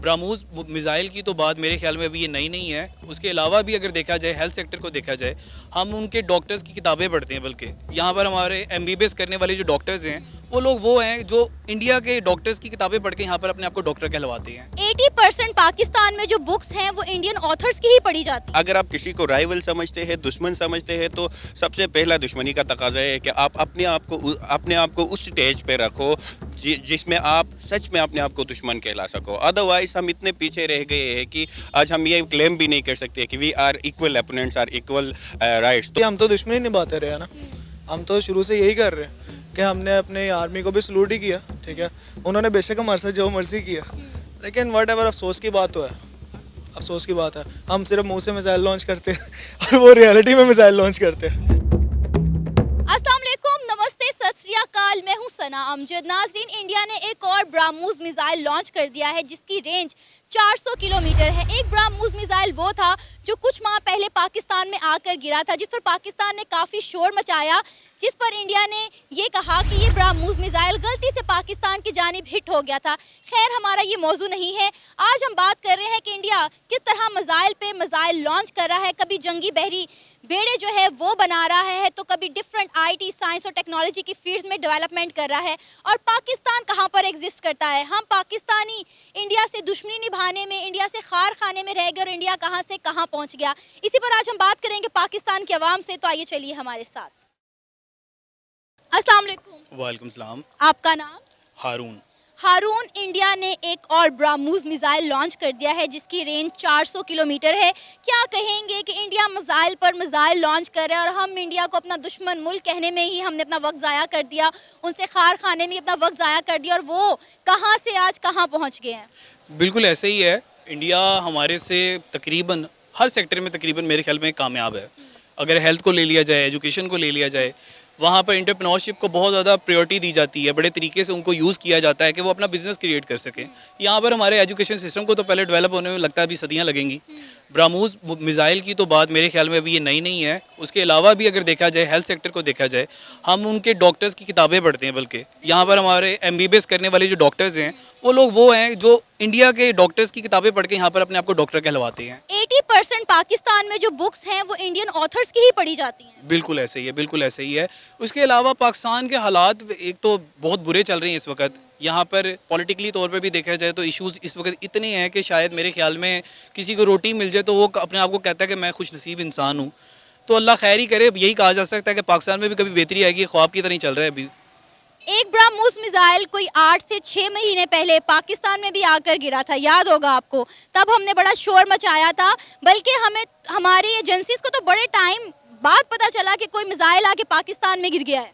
براموز missile کی تو بات میرے خیال میں ابھی یہ نئی نہیں ہے. اس کے علاوہ بھی اگر دیکھا جائے ہیلتھ سیکٹر کو دیکھا جائے, ہم ان کے ڈاکٹرز کی کتابیں پڑھتے ہیں. بلکہ یہاں پر ہمارے MBBS کرنے والے جو ڈاکٹرز ہیں وہ لوگ وہ ہیں جو انڈیا کے ڈاکٹرز کی کتابیں پڑھ کے یہاں پر اپنے آپ کو ڈاکٹر کہلواتے ہیں. 80% پاکستان میں جو بکس ہیں وہ انڈین آتھرز کی ہی پڑھی جاتی ہیں. اگر آپ کسی کو رائیول سمجھتے ہیں, دشمن سمجھتے ہیں, تو سب سے پہلا دشمنی کا تقاضا ہے کہ آپ اپنے آپ کو اس سٹیج پہ رکھو جس میں آپ سچ میں اپنے آپ کو دشمن کہلا سکو. ادروائز ہم اتنے پیچھے رہ گئے ہیں کہ آج ہم یہ کلیم بھی نہیں کر سکتے کہ we are equal opponents are equal rights. ہم تو دشمنی نبھاتے رہے نا, ہم تو شروع سے یہی کر رہے ہیں کہ ہم نے اپنے آرمی کو بھی سلوٹ ہی کیا. ٹھیک ہے, انہوں نے بے شک ہمارے ساتھ جو مرضی کیا, لیکن واٹ ایور افسوس کی بات تو ہے, افسوس کی بات ہے ہم صرف منہ سے میزائل لانچ کرتے ہیں اور وہ ریئلٹی میں میزائل لانچ کرتے ہیں. السلام علیکم, نمستے, ست شری اکال, میں ہوں ثنا امجد. ناظرین, انڈیا نے ایک اور براموز میزائل لانچ کر دیا ہے جس کی رینج 400 کلومیٹر ہے. ایک براموز میزائل وہ تھا جو کچھ ماہ پہلے پاکستان میں آ کر گرا تھا, جس پر پاکستان نے کافی شور مچایا, جس پر انڈیا نے یہ کہا کہ یہ براموز میزائل غلطی سے پاکستان کی جانب ہٹ ہو گیا تھا. خیر, ہمارا یہ موضوع نہیں ہے. آج ہم بات کر رہے ہیں کہ انڈیا کس طرح میزائل پہ میزائل لانچ کر رہا ہے. کبھی جنگی بحری بیڑے جو ہے وہ بنا رہا ہے, تو کبھی ڈفرینٹ IT, سائنس اور ٹیکنالوجی کی فیلڈز میں ڈیولپمنٹ کر رہا ہے. اور پاکستان کہاں پر ایگزسٹ کرتا ہے؟ ہم پاکستانی انڈیا سے دشمنی نبھانے میں, انڈیا سے خار خانے میں رہ گئے, اور انڈیا کہاں سے کہاں پہنچ گیا. اسی پر آج ہم بات کریں گے پاکستان کے عوام سے. تو آئیے چلیے ہمارے ساتھ. السلام علیکم. وعلیکم السلام. آپ کا نام؟ ہارون. ہارون, انڈیا نے ایک اور براموز میزائل لانچ کر دیا ہے جس کی رینج 400 کلومیٹر ہے. کیا کہیں گے کہ انڈیا میزائل پر میزائل لانچ کر رہا ہے, اور ہم انڈیا کو اپنا دشمن ملک کہنے میں ہی ہم نے اپنا وقت ضائع کر دیا, ان سے خار خانے میں اپنا وقت ضائع کر دیا, اور وہ کہاں سے آج کہاں پہنچ گئے ہیں؟ بالکل ایسے ہی ہے. انڈیا ہمارے سے تقریباً ہر سیکٹر میں تقریباً میرے خیال میں کامیاب ہے. اگر ہیلتھ کو لے لیا جائے, ایجوکیشن کو لے لیا جائے, وہاں پر انٹرپرینورشپ کو بہت زیادہ پریورٹی دی جاتی ہے. بڑے طریقے سے ان کو یوز کیا جاتا ہے کہ وہ اپنا بزنس کریٹ کر سکیں. یہاں پر ہمارے ایجوکیشن سسٹم کو تو پہلے ڈیولپ ہونے میں لگتا ہے ابھی صدیاں لگیں گی. براموز میزائل کی تو بات میرے خیال میں ابھی یہ نئی نہیں ہے. اس کے علاوہ بھی اگر دیکھا جائے ہیلتھ سیکٹر کو دیکھا جائے, ہم ان کے ڈاکٹرز کی کتابیں پڑھتے ہیں. بلکہ یہاں پر ہمارے MBBS کرنے والے جو ڈاکٹرز ہیں وہ لوگ وہ ہیں جو انڈیا کے ڈاکٹرز کی کتابیں پڑھ کے یہاں پر اپنے آپ کو ڈاکٹر کہلواتے ہیں. 80% پاکستان میں جو بکس ہیں وہ انڈین آتھرز کی ہی پڑھی جاتی ہیں. بالکل ایسے ہی ہے, بالکل ایسے ہی ہے. اس کے علاوہ پاکستان کے حالات ایک تو بہت برے چل رہے ہیں اس وقت. یہاں پر پولیٹیکلی طور پہ بھی دیکھا جائے تو ایشوز اس وقت اتنے ہیں کہ شاید میرے خیال میں کسی کو روٹی مل جائے تو وہ اپنے آپ کو کہتا ہے کہ میں خوش نصیب انسان ہوں. تو اللہ خیر ہی کرے. یہی کہا جا سکتا ہے کہ پاکستان میں بھی کبھی بہتری آئے گی, خواب کی طرح ہی چل رہا ہے ابھی. ایک براموز میزائل کوئی 8 سے 6 مہینے پہلے پاکستان میں بھی آ کر گرا تھا, یاد ہوگا آپ کو. تب ہم نے بڑا شور مچایا تھا, بلکہ ہماری ایجنسیز کو تو بڑے ٹائم بعد پتہ چلا کہ کوئی میزائل آ کے پاکستان میں گر گیا ہے.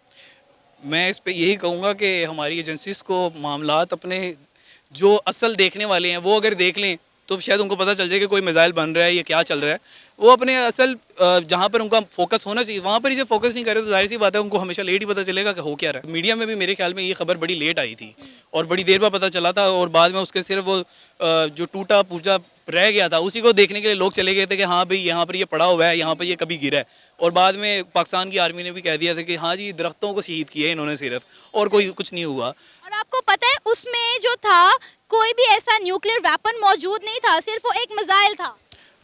میں اس پہ یہی کہوں گا کہ ہماری ایجنسیز کو معاملات اپنے جو اصل دیکھنے والے ہیں وہ اگر دیکھ لیں تو شاید ان کو پتہ چل جائے کہ کوئی میزائل بن رہا ہے یا کیا چل رہا ہے. وہ اپنے اصل جہاں پر ان کا فوکس ہونا چاہیے وہاں پر ہی سے فوکس نہیں کرے تو ظاہر سی بات ہے ان کو ہمیشہ لیٹ ہی پتہ چلے گا کہ ہو کیا رہا ہے. میڈیا میں بھی میرے خیال میں یہ خبر بڑی لیٹ آئی تھی اور بڑی دیر بعد پتہ چلا تھا, اور بعد میں اس کے صرف وہ جو ٹوٹا پوجا رہ گیا تھا اسی کو دیکھنے کے لیے لوگ چلے گئے تھے کہ ہاں بھئی یہاں پر یہ پڑا ہوا ہے, یہاں پر یہ کبھی گرا ہے. اور بعد میں پاکستان کی آرمی نے بھی کہہ دیا تھا کہ ہاں جی درختوں کو شہید کیا ہے انہوں نے صرف, اور کوئی کچھ نہیں ہوا. اور آپ کو پتہ ہے اس میں جو تھا کوئی بھی ایسا نیوکلیئر ویپن موجود نہیں تھا, صرف وہ ایک میزائل تھا.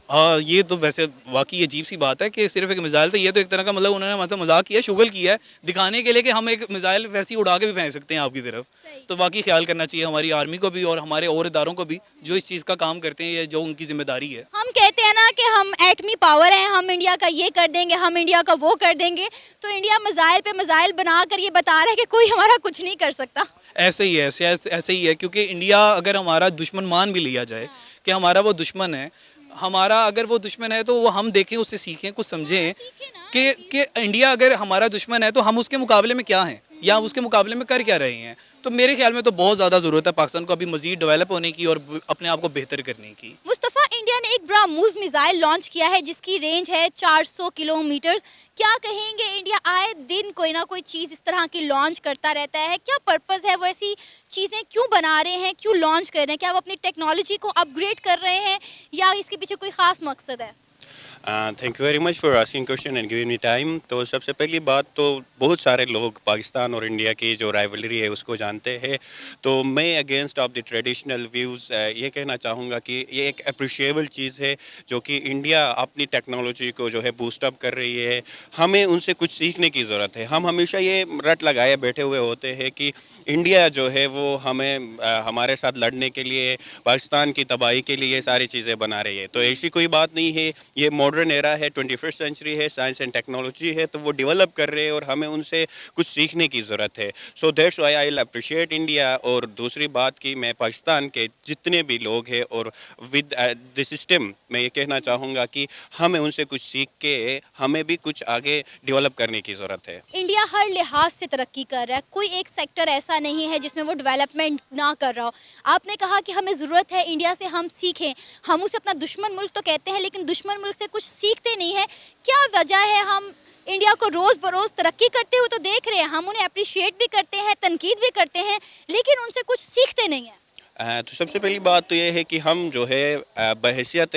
ہاں یہ تو ویسے واقعی عجیب سی بات ہے کہ صرف ایک میزائل تھا. یہ تو ایک طرح کا مطلب انہوں نے مذاق کیا, شغل کیا ہے دکھانے کے لیے کہ ہم ایک میزائل ویسی اڑا کے بھی پھینک سکتے ہیں آپ کی طرف. تو واقعی خیال کرنا چاہیے ہماری آرمی کو بھی اور ہمارے اور اداروں کو بھی جو اس چیز کا کام کرتے ہیں یا جو ان کی ذمہ داری ہے. ہم کہتے ہیں نا کہ ہم ایٹمی پاور ہیں, ہم انڈیا کا یہ کر دیں گے, ہم انڈیا کا وہ کر دیں گے. تو انڈیا میزائل پہ میزائل بنا کر یہ بتا رہا ہے کہ کوئی ہمارا کچھ نہیں کر سکتا. ایسے ہی ہے, ایسے ہی ہے. کیونکہ انڈیا اگر ہمارا دشمن مان بھی لیا جائے کہ ہمارا وہ دشمن ہے, ہمارا اگر وہ دشمن ہے تو وہ ہم دیکھیں, اس سے سیکھیں, کچھ سمجھیں کہ انڈیا اگر ہمارا دشمن ہے تو ہم اس کے مقابلے میں کیا ہیں یا اس کے مقابلے میں کر کیا رہے ہیں. تو میرے خیال میں تو بہت زیادہ ضرورت ہے پاکستان کو ابھی مزید ڈیولپ ہونے کی اور اپنے آپ کو بہتر کرنے کی. مصطفیٰ, انڈیا نے ایک براموز میزائل لانچ کیا ہے جس کی رینج ہے 400 کلومیٹر. کیا کہیں گے, انڈیا آئے دن کوئی نہ کوئی چیز اس طرح کی لانچ کرتا رہتا ہے, کیا پرپز ہے, وہ ایسی چیزیں کیوں بنا رہے ہیں, کیوں لانچ کر رہے ہیں, کیا وہ اپنی ٹیکنالوجی کو اپ گریڈ کر رہے ہیں یا اس کے پیچھے کوئی خاص مقصد ہے؟ Thank you very much for asking question and giving me time. تو سب سے پہلی بات تو بہت سارے لوگ پاکستان اور انڈیا کی جو رائیولری ہے اس کو جانتے ہیں. تو میں against of the traditional views یہ کہنا چاہوں گا کہ یہ ایک اپریشیبل چیز ہے جو کہ انڈیا اپنی ٹیکنالوجی کو جو ہے بوسٹ اپ کر رہی ہے. ہمیں ان سے کچھ سیکھنے کی ضرورت ہے. ہم ہمیشہ یہ رٹ لگائے بیٹھے ہوئے ہوتے ہیں کہ انڈیا جو ہے وہ ہمیں ہمارے ساتھ لڑنے کے لیے, پاکستان کی تباہی کے لیے یہ ساری چیزیں بنا رہی ہے. تو ایسی کوئی بات نہیں ہے. یہ ماڈرن ایرا ہے, 21 سینچری ہے, سائنس اینڈ ٹیکنالوجی ہے, تو وہ ڈیولپ کر رہے ہیں اور ہمیں ان سے کچھ سیکھنے کی ضرورت ہے. So that's why I will appreciate India. اور دوسری بات کہ میں پاکستان کے جتنے بھی لوگ ہیں اور ود دی سسٹم میں یہ کہنا چاہوں گا کہ ہمیں ان سے کچھ سیکھ کے ہمیں بھی کچھ آگے ڈیولپ کرنے کی ضرورت ہے. انڈیا ہر لحاظ سے ترقی کر رہا ہے, کوئی ایک سیکٹر ایسا نہیں ہے جس میں وہ ڈیولپمنٹ نہ کر رہا ہو. آپ نے کہا کہ ہمیں ضرورت ہے انڈیا سے ہم سیکھیں. ہم اسے اپنا دشمن ملک تو کہتے ہیں لیکن دشمن ملک سے کچھ سیکھتے نہیں ہیں. کیا وجہ ہے؟ ہم انڈیا کو روز بروز ترقی کرتے ہوئے تو دیکھ رہے ہیں, ہم انہیں اپریشیٹ بھی کرتے ہیں, تنقید بھی کرتے ہیں, لیکن ان سے کچھ سیکھتے نہیں ہیں. تو سب سے پہلی بات تو یہ ہے کہ ہم جو ہے بحیثیت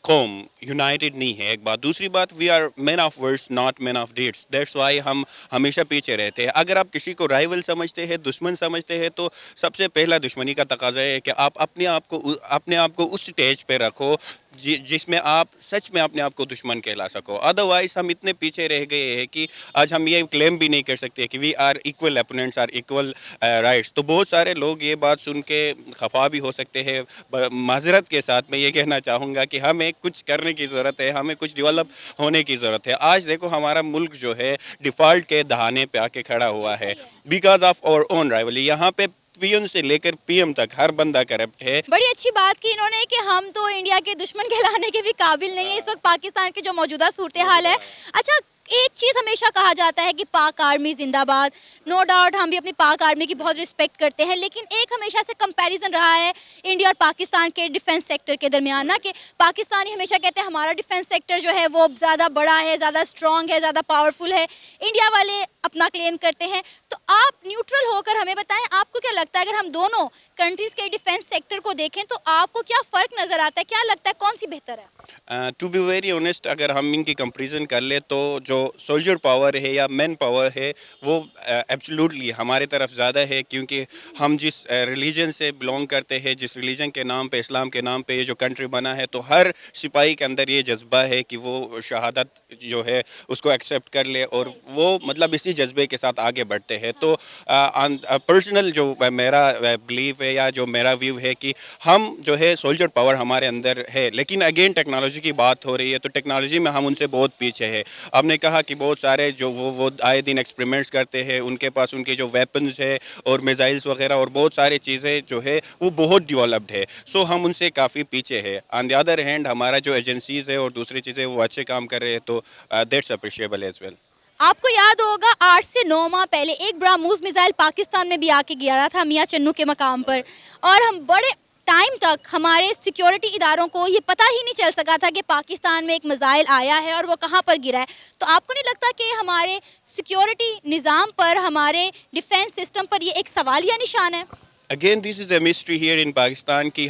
قوم یونائٹڈ نہیں ہے, ایک بات. دوسری بات, we are men of words not men of deeds. That's why ہم ہمیشہ پیچھے رہتے ہیں. اگر آپ کسی کو رائیول سمجھتے ہیں, دشمن سمجھتے ہیں, تو سب سے پہلا دشمنی کا تقاضا ہے کہ آپ اپنے آپ کو اس سٹیج پہ رکھو جس میں آپ سچ میں اپنے آپ کو دشمن کہلا سکو. ادروائز ہم اتنے پیچھے رہ گئے ہیں کہ آج ہم یہ کلیم بھی نہیں کر سکتے کہ we are equal opponents are equal rights. تو بہت سارے لوگ یہ بات سن کے خفا بھی ہو سکتے ہیں. معذرت کے ساتھ میں یہ کہنا چاہوں گا کہ ہمیں کچھ کرنے کی ضرورت ہے, ہمیں کچھ ڈیولپ ہونے کی ضرورت ہے. آج دیکھو ہمارا ملک جو ہے ڈیفالٹ کے دہانے پہ آ کے کھڑا ہوا ہے because of our own rivalry. یہاں پہ پی سے لے کر پی ایم تک ہر بندہ کرپٹ ہے. بڑی اچھی بات کی انہوں نے کہ ہم تو انڈیا کے دشمن کہلانے کے بھی قابل نہیں ہیں اس وقت پاکستان کی جو موجودہ صورتحال ہے. اچھا, ایک چیز ہمیشہ کہا جاتا ہے کہ پاک آرمی زندہ باد. نو ڈاؤٹ ہم بھی اپنی پاک آرمی کی بہت رسپیکٹ کرتے ہیں, لیکن ایک ہمیشہ سے کمپیریزن رہا ہے انڈیا اور پاکستان کے ڈیفنس سیکٹر کے درمیان نا, کہ پاکستانی ہمیشہ کہتے ہیں ہمارا ڈیفنس سیکٹر جو ہے وہ زیادہ بڑا ہے, زیادہ اسٹرانگ ہے, زیادہ پاورفل ہے. انڈیا والے اپنا کلیم کرتے ہیں. تو آپ نیوٹرل ہو کر ہمیں بتائیں, آپ کو کیا لگتا ہے اگر ہم دونوں کنٹریز کے ڈیفنس سیکٹر کو دیکھیں تو آپ کو کیا فرق نظر آتا ہے؟ کیا لگتا ہے کون سی بہتر ہے؟ ٹو بی ویری آنیسٹ, اگر ہم ان کی کمپیریزن کر لیں تو جو سولجر پاور ہے یا مین پاور ہے وہ ایبسلیوٹلی ہمارے طرف زیادہ ہے, کیونکہ ہم جس ریلیجن سے بلونگ کرتے ہیں, جس ریلیجن کے نام پہ, اسلام کے نام پہ یہ جو کنٹری بنا ہے, تو ہر سپاہی کے اندر یہ جذبہ ہے کہ وہ شہادت جو ہے اس کو ایکسیپٹ کر لے, اور وہ مطلب اسی جذبے کے ساتھ آگے بڑھتے ہیں. تو پرسنل جو میرا بلیف ہے یا جو میرا ویو ہے کہ ہم جو ہے سولجر پاور ہمارے اندر ہے, لیکن اگین ٹیکنالوجی کی بات ہو رہی ہے تو ٹیکنالوجی میں ہم ان سے بہت پیچھے ہے. آپ نے کہا کہ بہت سارے جو وہ آئے دن ایکسپریمنٹس کرتے ہیں, ان کے پاس ان کے جو ویپنز ہے اور میزائلس وغیرہ اور بہت ساری چیزیں جو ہے وہ بہت ڈیولپڈ ہے. سو ہم ان سے کافی پیچھے ہے. آن دی ادر ہینڈ ہمارا جو ایجنسیز ہے اور دوسری چیزیں وہ اچھے کام کر رہے ہیں, تو دیٹس اپریشیبل ایز ویل. آپ کو یاد ہوگا 8 سے 9 ماہ پہلے ایک براموز میزائل پاکستان میں بھی آ کے گیا رہا تھا میاں چنو کے مقام پر, اور ہم بڑے ٹائم تک ہمارے سیکیورٹی اداروں کو یہ پتہ ہی نہیں چل سکا تھا کہ پاکستان میں ایک میزائل آیا ہے اور وہ کہاں پر گرا ہے. تو آپ کو نہیں لگتا کہ ہمارے سیکیورٹی نظام پر, ہمارے ڈیفنس سسٹم پر یہ ایک سوالیہ نشان ہے؟ Again this is a mystery here in Pakistan کی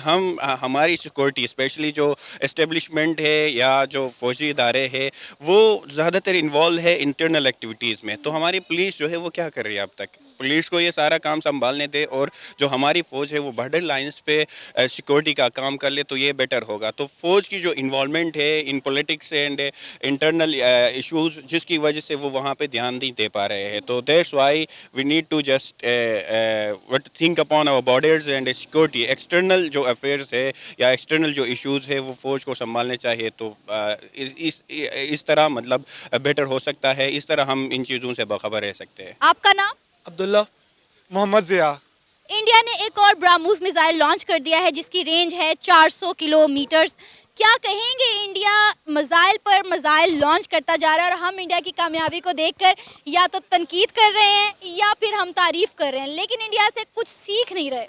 ہماری سیکورٹی اسپیشلی جو اسٹیبلشمنٹ ہے یا جو فوجی ادارے ہیں وہ زیادہ تر انوالو ہے انٹرنل ایکٹیویٹیز میں. تو ہماری پولیس جو ہے وہ کیا کر رہی ہے اب تک؟ پولیس کو یہ سارا کام سنبھالنے دے, اور جو ہماری فوج ہے وہ بارڈر لائنس پہ سیکورٹی کا کام کر لے تو یہ بیٹر ہوگا. تو فوج کی جو انوالومنٹ ہے ان پولیٹکس اینڈ انٹرنل ایشوز, جس کی وجہ سے وہ وہاں پہ دھیان نہیں دے پا رہے ہیں. تو that's why we need to just think upon our borders and security. External جو افیئرس ہے یا ایکسٹرنل جو ایشوز ہے وہ فوج کو سنبھالنے چاہیے. تو اس طرح مطلب بیٹر ہو سکتا ہے, اس طرح ہم ان چیزوں سے باخبر رہ سکتے ہیں. آپ کا نام؟ عبداللہ محمد ضیاء. انڈیا نے ایک اور براموز میزائل لانچ کر دیا ہے جس کی رینج ہے 400 کلومیٹرز. کیا کہیں گے, انڈیا میزائل پر میزائل لانچ کرتا جا رہا ہے اور ہم انڈیا کی کامیابی کو دیکھ کر یا تو تنقید کر رہے ہیں یا پھر ہم تعریف کر رہے ہیں, لیکن انڈیا سے کچھ سیکھ نہیں رہے؟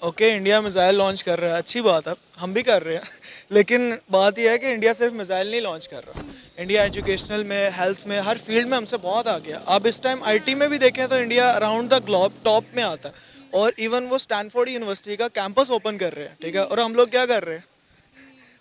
اوکے, انڈیا میزائل لانچ کر رہا ہے, اچھی بات ہے, ہم بھی کر رہے ہیں, لیکن بات یہ ہے کہ انڈیا صرف میزائل نہیں لانچ کر رہا. انڈیا ایجوکیشنل میں, ہیلتھ میں, ہر فیلڈ میں ہم سے بہت آ گیا. آپ اس ٹائم آئی ٹی میں بھی دیکھیں تو India around the globe top میں آتا ہے, اور ایون وہ اسٹینفورڈ یونیورسٹی کا کیمپس اوپن کر رہے ہیں, ٹھیک ہے, اور ہم لوگ کیا کر رہے ہیں,